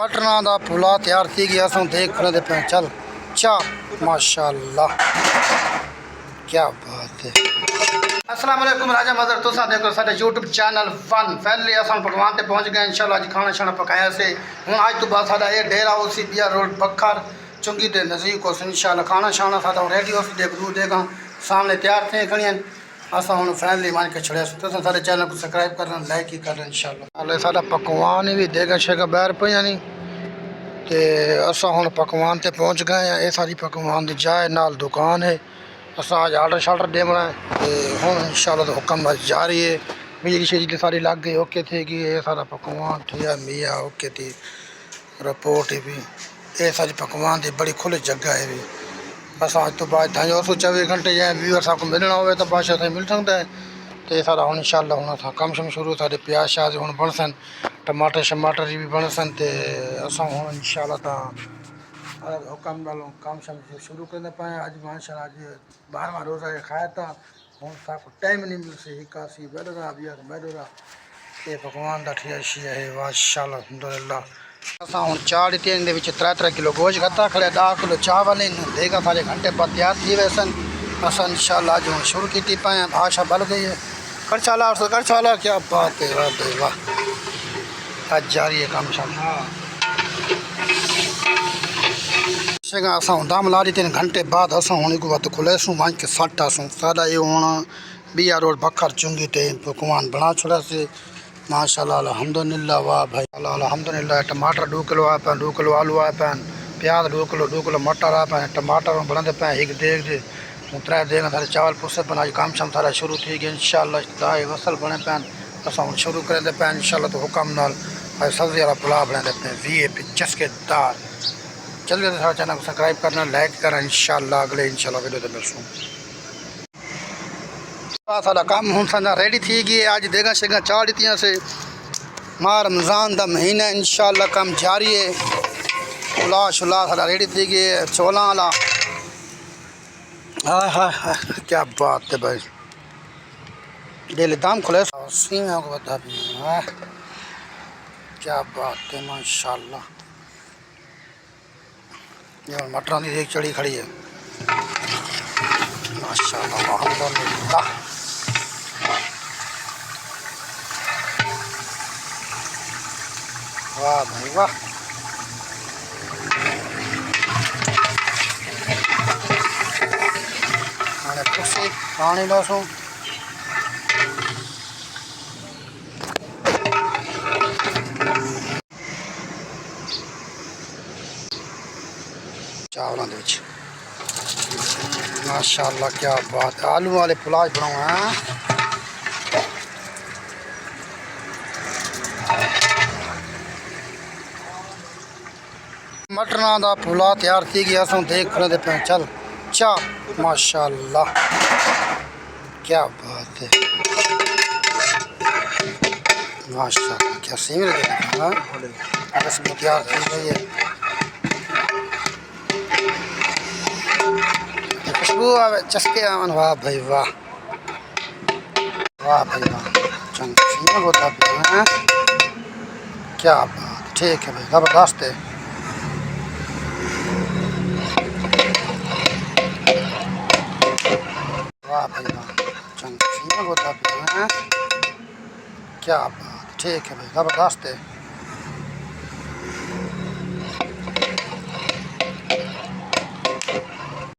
मटना दा पुला तैयार थी गया असों देख खड़े पे चल चा माशाल्लाह क्या बात है। अस्सलाम वालेकुम राजा मदर तुसा देखो साडे यूट्यूब चैनल फन फैमिली असां पकवान ते पहुंच गए इंशाल्लाह अज खाना शाना पकाया से हुन आज तो बाद साडा ये डेरा उसी बिया रोड बखर चुंगी ते नज़दीक को इंशाल्लाह खाना शाना साडा रेडी हो देख दूर देगा सामने तैयार थे खड़ियां असां हुन फैमिली मान के छड़े तुसा साडे चैनल को सब्सक्राइब करना लाइक ही करना इंशाल्लाह। हाले साडा पकवान भी देगा शेगा बाहर पिया नहीं ते असां हुन पकवान ते पहुंच गए हैं। ये सारी पकवान दी जाए नाल दुकान है असां आज आर्डर शार्डर देना है हूँ इंशाल्लाह तो हुक्म बस जारी है बिजली शिजली सारी लग गई ओके थी कि ये सारा पकवान ठीक मिया ओके थी रिपोर्ट भी ये सारी पकवान की बड़ी खुली जगह है भी बस अज तो बाद तां 24 घंटे जै व्यूअर साहब को मिलना हो तो बादशाह ताईं मिल सकता है तो ये सारा हूँ इंशाल्लाह हूँ असां कम शम शुरू सारे प्याज श्याज हूँ बन सन टमाटर शमाटर भी बन सन तो असां हूँ इंशाल्लाह हुक्म नालों काम शाम शुरू करते पाए अज माशाल्लाह अज 12वां रोज़ा खाया था हूँ साको टाइम नहीं मिल सी हिकासी बैठा बिया बैठा ये पकवान का ठियाशी है माशाल्लाह अल्हम्दुलिल्लाह। असां हूँ चार ॾींहं इन 3-3 किलो गोश्त खता खड़े 10 किलो चावल देगा सारे घंटे बाद तैयार थी वैसन असां इंशाल्लाह अज हूँ शुरू की पाए भाषा बल गई है कर चाला क्या बात है वाह भाई वाह आज जारी है काम शाम असां दम ला दी 3 घंटे बाद असां हूँ वत खुलेसूँ वहीं के सट आसूँ साडा ये हूँ बिया रोड बखर चुंगी ते पकवान बना छोड़ा से माशाल्लाह अल्हम्दुलिल्लाह वाह भाई अल्हम्दुलिल्लाह। टमाटर 2 किलो आए पे 2 किलो आलू आए पे प्याज 2 किलो मटर आए पे टमाटर बनते पे एक देख दे 3 देगा सारे चावल पुसे पे आज काम शाम सारा शुरू थी गया इंशाल्लाह दाए वसल बने पे असां हूँ शुरू करें पे इंशाल्लाह तो हुक्म नाल सब्जी वाला पुलाव बनाते पे VIP चस्केदार जल्दी से सारे चैनल को सब्सक्राइब करना लाइक करना इंशाल्लाह अगले इंशाल्लाह वीडियो तो मिलसूँ। सारा काम हूँ सारा रेडी थी गई आज देगा शेगा 4 ॾींहं से मां रमज़ान का महीना इंशाल्लाह काम जारी है पुला शुला सारा रेडी थी गई चौलां वाला हाँ हाँ हाँ क्या बात है भाई डेली दाम खुले सीमा को बता भी क्या बात है माशाल्लाह। ये मटरों की एक चढ़ी खड़ी है माशाल्लाह अल्हम्दुलिल्लाह। वाह भाई वाह पानी लसूँ चावलों माशाल्लाह क्या बात है आलू वाले पुलाव बनाओ हैं मटना दा पुला तैयार थी गया असों देख खड़े पे चल चा माशाल्लाह क्या बात है माशाल्लाह क्या सीम तैयार थी गई है खुशबू आवे चस्के आवन वाह भाई वाह वाह भाई वाह चंगा होता है क्या बात ठीक है भाई ज़बरदस्त है वाह भाई वाह चंगा होता है क्या बात ठीक है भाई ज़बरदस्त है।